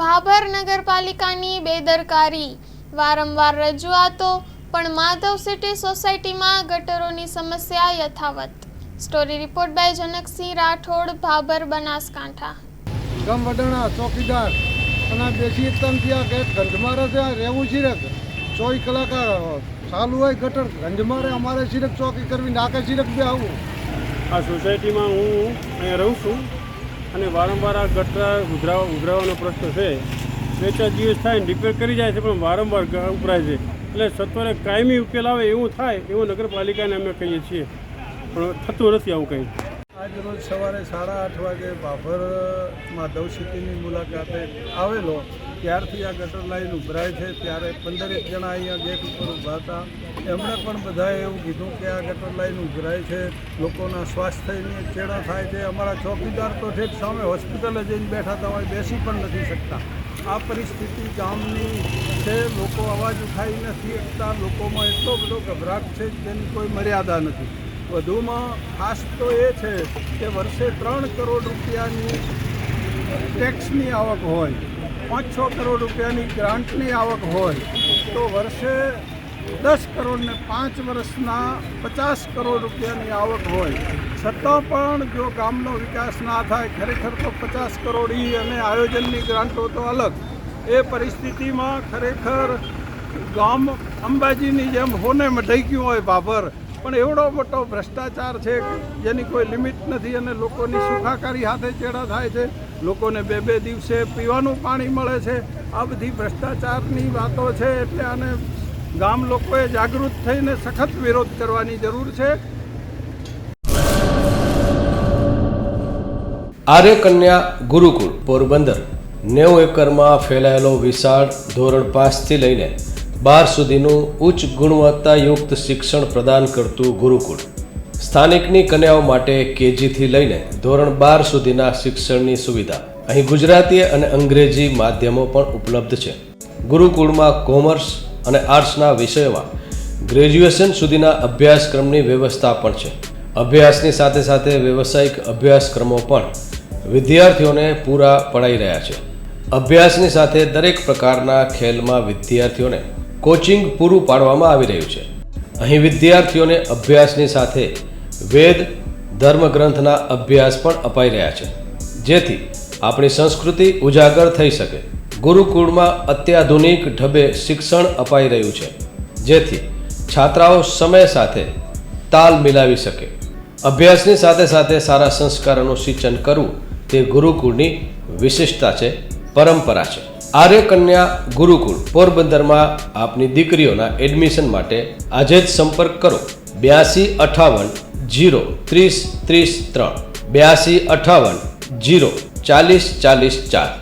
ભાભર નગરપાલિકાની બેદરકારી, વારંવાર રજૂઆતો પણ માધવ સિટી સોસાયટીમાં ગટરોની સમસ્યા યથાવત. Story report by Janaksinh Rathod, Bhabhar, Banaskantha. ગમ વડણા ચોકીદાર અને બેસી તનથી આ ગેટ ગંધમારે છે, રહેવું સિરક 24 કલાક ચાલુ હોય ગટર ગંધમારે, અમારે સિરક ચોકી કરવી નાકે સિરક બી આવું. આ સોસાયટીમાં હું અહીંયા રહું છું અને વારંવાર આ ગટર ઉઘરાવાનો પ્રશ્ન છે. 2-4 દિવસ થાય ને રિપેર કરી જાય છે, પણ વારંવાર ઉભરાય છે. એટલે સત્વરે કાયમી ઉકેલ આવે એવું થાય એવું નગરપાલિકાને અમે કહીએ છીએ, પણ થતું નથી આવું કંઈ. આજ રોજ સવારે 8:30 વાગે ભાભર માધવ સિટીની મુલાકાતે આવેલો, ત્યારથી આ ગટર લાઈન ઉભરાય છે. ત્યારે 15 જણા અહીંયા ગેટ ઉપર ઊભા હતા. એમણે પણ બધાએ એવું કીધું કે આ ગટર લાઈન ઉભરાય છે, લોકોના સ્વાસ્થ્યની ચેડા થાય છે. અમારા ચોકીદાર તો ઠેઠ સામે હોસ્પિટલે જઈને બેઠા હતા હોય, બેસી પણ નથી શકતા. આ પરિસ્થિતિ ગામની છે. લોકો અવાજ ઉઠાવી નથી શકતા. લોકોમાં એટલો બધો ગભરાટ છે જેની કોઈ મર્યાદા નથી. વધુમાં ખાસ તો એ છે કે વર્ષે 3 કરોડ રૂપિયાની ટેક્સની આવક હોય, 5-6 કરોડ રૂપિયાની ગ્રાન્ટની આવક હોય, તો વર્ષે 10 કરોડ ને 5 વર્ષના 50 કરોડ રૂપિયાની આવક હોય, છતાં પણ જો ગામનો વિકાસ ના થાય, ખરેખર તો 50 કરોડ અને આયોજનની ગ્રાન્ટો તો અલગ. એ પરિસ્થિતિમાં ખરેખર ગામ અંબાજીની જેમ હોને મઢાઈ ગયું હોય ભાભર, પણ એવડો મોટો ભ્રષ્ટાચાર છે જેની કોઈ લિમિટ નથી અને લોકોની સુખાકારી હાથે ચેડા થાય છે. લોકોને 2-2 દિવસે પીવાનું પાણી મળે છે. આ બધી ભ્રષ્ટાચારની વાતો છે. એટલે આને ગામ લોકોએ જાગૃત થઈને સખત વિરોધ કરવાની જરૂર છે. આર્ય કન્યા ગુરુકુળ પોરબંદર 90 એકરમાં ફેલાયેલો વિશાળ ધોરણ 5 થી લઈને 12 સુધીનું ઉચ્ચ ગુણવત્તાયુક્ત શિક્ષણ પ્રદાન કરતું ગુરુકુળ. સ્થાનિકની કન્યાઓ માટે કેજીથી લઈને ધોરણ 12 સુધીના શિક્ષણની સુવિધા. અહીં ગુજરાતી અને અંગ્રેજી માધ્યમો પણ ઉપલબ્ધ છે. ગુરુકુળમાં કોમર્સ અને આર્ટ્સના વિષયોમાં ગ્રેજ્યુએશન સુધીના અભ્યાસક્રમની વ્યવસ્થા પણ છે. અભ્યાસની સાથે સાથે વ્યવસાયિક અભ્યાસક્રમો પણ વિદ્યાર્થીઓને પૂરા પડાઈ રહ્યા છે. અભ્યાસની સાથે દરેક પ્રકારના ખેલમાં વિદ્યાર્થીઓને કોચિંગ પૂરું પાડવામાં આવી રહ્યું છે. અહીં વિદ્યાર્થીઓને અભ્યાસની સાથે વેદ ધર્મગ્રંથના અભ્યાસ પણ અપાઈ રહ્યા છે, જેથી આપણી સંસ્કૃતિ ઉજાગર થઈ શકે. ગુરુકુળમાં અત્યાધુનિક ઢબે શિક્ષણ અપાઈ રહ્યું છે, જેથી છાત્રાઓ સમય સાથે તાલ મિલાવી શકે. અભ્યાસની સાથે સાથે સારા સંસ્કારોનું સિંચન કરવું તે ગુરુકુળની વિશિષ્ટતા છે, પરંપરા છે. આર્ય કન્યા ગુરુકુળ પોરબંદરમાં આપની દીકરીઓના એડમિશન માટે આજે જ સંપર્ક કરો. 8258 030 33 8258 040 44 4.